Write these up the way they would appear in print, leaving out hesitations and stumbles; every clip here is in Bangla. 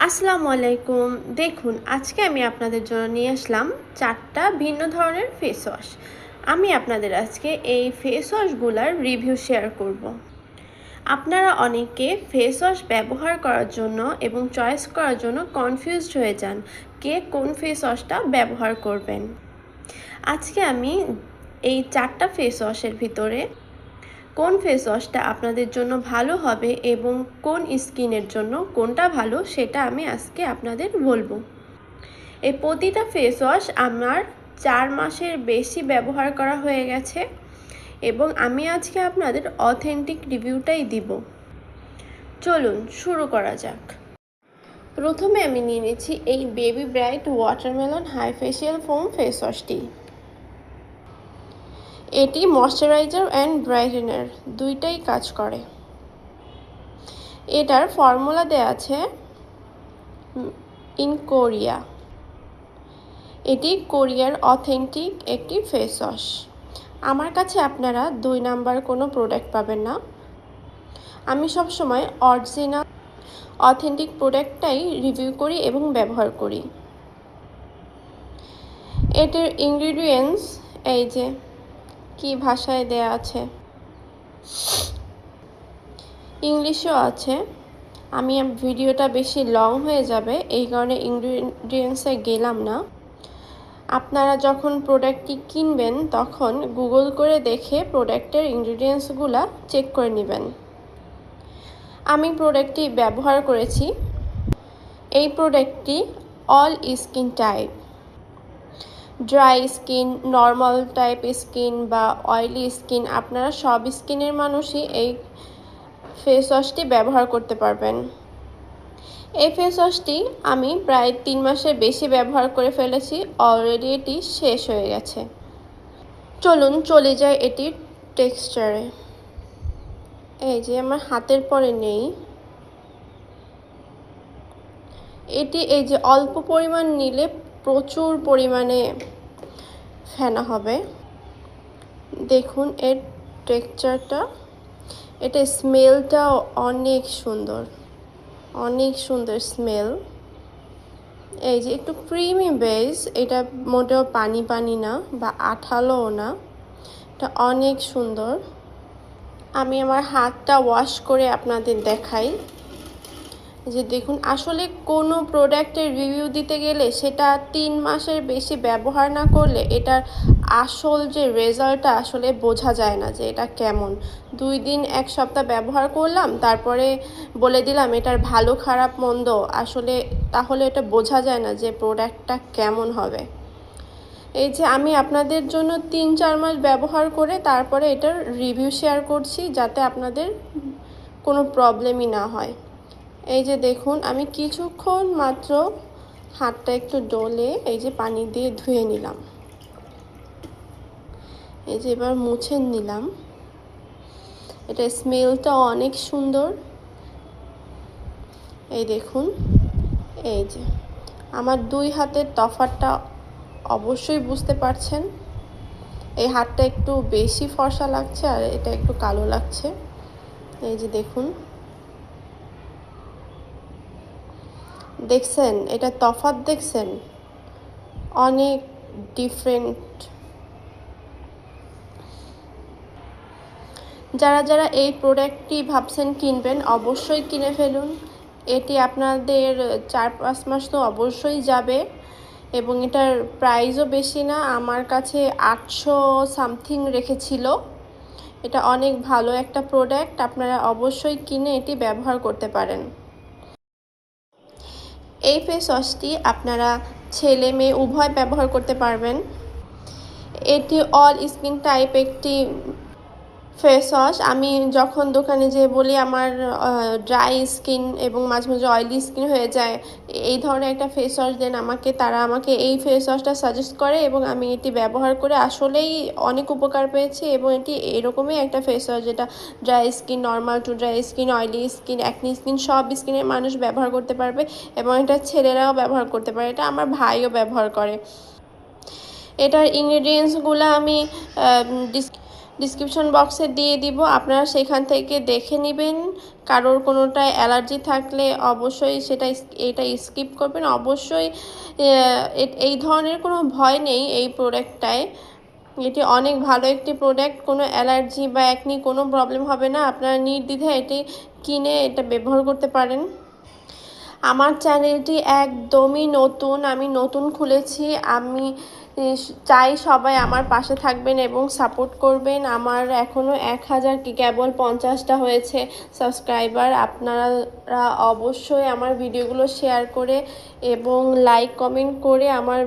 আসসালামু আলাইকুম। দেখুন, আজকে আমি আপনাদের জন্য নিয়ে আসলাম 4টা ভিন্ন ধরনের ফেস ওয়াশ। আমি আপনাদের আজকে এই ফেস ওয়াশগুলোর রিভিউ শেয়ার করব। আপনারা অনেকে ফেস ওয়াশ ব্যবহার করার জন্য এবং চয়েস করার জন্য কনফিউজড হয়ে যান কে কোন ফেস ওয়াশটা ব্যবহার করবেন। আজকে আমি এই 4টা ফেস ওয়াশের ভিতরে কোন ফেস ওয়াশটা আপনাদের জন্য ভালো হবে এবং কোন স্কিনের জন্য কোনটা ভালো সেটা আমি আজকে আপনাদের বলবো। এই প্রতিটা ফেস ওয়াশ আমার 4 মাসের বেশি ব্যবহার করা হয়ে গেছে এবং আমি আজকে আপনাদের অথেন্টিক রিভিউটাই দিব। চলুন শুরু করা যাক। প্রথমে আমি নিয়ে নিচ্ছি এই baby bright watermelon high facial foam face ওয়াশটি। এটি ময়শ্চারাইজার অ্যান্ড ব্রাইটেনার দুইটাই কাজ করে। এটার ফর্মুলা দেয়া আছে ইন কোরিয়া। এটি কোরিয়ার অথেন্টিক একটি ফেস ওয়াশ। আমার কাছে আপনারা 2 নাম্বার কোনো প্রোডাক্ট পাবেন না। আমি সবসময় অরিজিনাল অথেন্টিক প্রোডাক্টটাই রিভিউ করি এবং ব্যবহার করি। এটার ইনগ্রিডিয়েন্টস এই যে কি ভাষায় দেয়া আছে, ইংলিশেও আছে। আমি ভিডিওটা বেশি লং হয়ে যাবে এই কারণে ইনগ্রিডিয়েন্টসে গেলাম না। আপনারা যখন প্রোডাক্টটি কিনবেন তখন গুগল করে দেখে প্রোডাক্টের ইনগ্রিডিয়েন্টসগুলো চেক করে নেবেন। আমি প্রোডাক্টটি ব্যবহার করেছি। এই প্রোডাক্টটি all skin type, dry skin, normal type skin বা অয়েলি স্কিন, আপনারা সব স্কিনের মানুষই এই ফেস ওয়াশটি ব্যবহার করতে পারবেন। এই ফেস ওয়াশটি আমি প্রায় 3 মাসের বেশি ব্যবহার করে ফেলেছি। অলরেডি এটি শেষ হয়ে গেছে। চলুন চলে যাই এটির টেক্সচারে। এই যে আমার হাতের পরে নেই। এটি এই যে অল্প পরিমাণ নিলে প্রচুর পরিমাণে ফেনা হবে। দেখুন এর টেক্সচারটা, এটা স্মেলটাও অনেক সুন্দর, অনেক সুন্দর স্মেল। এই যে একটু ক্রিমি বেস, এটা মোটেও পানি পানি না বা আঠালোও না, এটা অনেক সুন্দর। আমি আমার হাতটা ওয়াশ করে আপনাদের দেখাই যে দেখুন, আসলে কোনো প্রোডাক্টের রিভিউ দিতে গেলে সেটা 3 মাসের বেশি ব্যবহার না করলে এটার আসল যে রেজাল্টটা আসলে বোঝা যায় না যে এটা কেমন। 2 দিন 1 সপ্তাহ ব্যবহার করলাম, তারপরে বলে দিলাম এটার ভালো খারাপ মন্দ, আসলে তাহলে এটা বোঝা যায় না যে প্রোডাক্টটা কেমন হবে। এই যে আমি আপনাদের জন্য 3-4 মাস ব্যবহার করে তারপরে এটার রিভিউ শেয়ার করছি যাতে আপনাদের কোনো প্রবলেমই না হয়। এই যে দেখুন, আমি কিছুক্ষণ মাত্র হাতটা একটু ডলে এই যে পানি দিয়ে ধুয়ে নিলাম। এই যে এবার মুছে নিলাম। এটা স্মেলটা অনেক সুন্দর। এই দেখুন, এই যে আমার 2 হাতের তফাৎটা অবশ্যই বুঝতে পারছেন। এই হাতটা একটু বেশি ফর্সা লাগছে আর এটা একটু কালো লাগছে। এই যে দেখুন, দেখছেন এটা তফাৎ, দেখছেন অনেক ডিফারেন্ট। যারা যারা এই প্রোডাক্টটি ভাবছেন কিনবেন অবশ্যই কিনে ফেলুন। এটি আপনাদের 4-5 মাস তো অবশ্যই যাবে এবং এটার প্রাইসও বেশি না। আমার কাছে 800 সামথিং রেখেছিল। এটা অনেক ভালো একটা প্রোডাক্ট, আপনারা অবশ্যই কিনে এটি ব্যবহার করতে পারেন। এই ফেস ওয়াশটি আপনারা ছেলে মেয়ে উভয় ব্যবহার করতে পারবেন। এটি অল স্কিন টাইপ একটি ফেস ওয়াশ। আমি যখন দোকানে যেয়ে বলি আমার ড্রাই স্কিন এবং মাঝে মাঝে অয়েলি স্কিন হয়ে যায়, এই ধরনের একটা ফেস ওয়াশ দেন আমাকে, তারা আমাকে এই ফেস ওয়াশটা সাজেস্ট করে এবং আমি এটি ব্যবহার করে আসলেই অনেক উপকার পেয়েছি। এবং এটি এরকমই একটা ফেস ওয়াশ যেটা dry skin, normal to dry skin, oily skin, acne skin সব স্কিনের মানুষ ব্যবহার করতে পারবে এবং এটা ছেলেরাও ব্যবহার করতে পারে। এটা আমার ভাইও ব্যবহার করে। এটার ইনগ্রিডিয়েন্টসগুলো আমি ডিসক্রিপশন বক্সে দিয়ে দিব, আপনারা সেখান থেকে দেখে নেবেন। কারোর কোনোটায় অ্যালার্জি থাকলে অবশ্যই এটা স্কিপ করবেন। অবশ্যই এই ধরনের কোনো ভয় নেই এই প্রোডাক্টটায়। এটি অনেক ভালো একটি প্রোডাক্ট, কোনো অ্যালার্জি বা একনি কোনো প্রবলেম হবে না। আপনারা নির্দ্বিধায় এটি কিনে এটা ব্যবহার করতে পারেন। আমার চ্যানেলটি একদমই নতুন, আমি নতুন খুলেছি। আমি চাই সবাই আমার পাশে থাকবেন এবং সাপোর্ট করবেন। আমার এখনও 1000 কি কেবল 50টা হয়েছে সাবস্ক্রাইবার। আপনারা অবশ্যই আমার ভিডিওগুলো শেয়ার করে এবং লাইক কমেন্ট করে আমার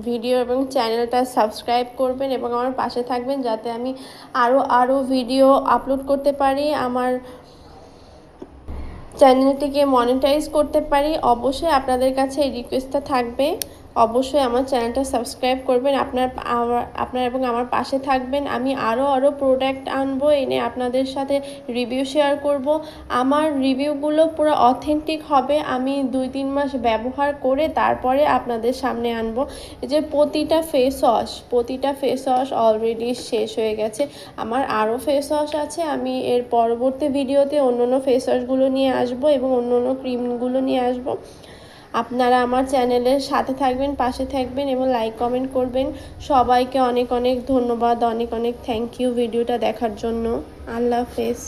ভিডিও এবং চ্যানেলটা সাবস্ক্রাইব করবেন এবং আমার পাশে থাকবেন, যাতে আমি আরও ভিডিও আপলোড করতে পারি, আমার চ্যানেলটিকে মনিটাইজ করতে পারি। অবশ্যই আপনাদের কাছে এই রিকোয়েস্টটা থাকবে, অবশ্যই আমার চ্যানেলটা সাবস্ক্রাইব করবেন, আপনার এবং আমার পাশে থাকবেন। আমি আরও প্রোডাক্ট আনবো, এনে আপনাদের সাথে রিভিউ শেয়ার করব। আমার রিভিউগুলো পুরো অথেন্টিক হবে, আমি 2-3 মাস ব্যবহার করে তারপরে আপনাদের সামনে আনবো। যে প্রতিটা ফেস ওয়াশ অলরেডি শেষ হয়ে গেছে। আমার আরও ফেস ওয়াশ আছে, আমি এর পরবর্তী ভিডিওতে অন্য ফেস ওয়াশগুলো নিয়ে আসবো এবং অন্য ক্রিমগুলো নিয়ে আসবো। আপনারা আমার চ্যানেলের সাথে থাকবেন, পাশে থাকবেন এবং লাইক কমেন্ট করবেন। সবাইকে অনেক ধন্যবাদ, অনেক থ্যাংক ইউ ভিডিওটা দেখার জন্য। আল্লাহ হাফেজ।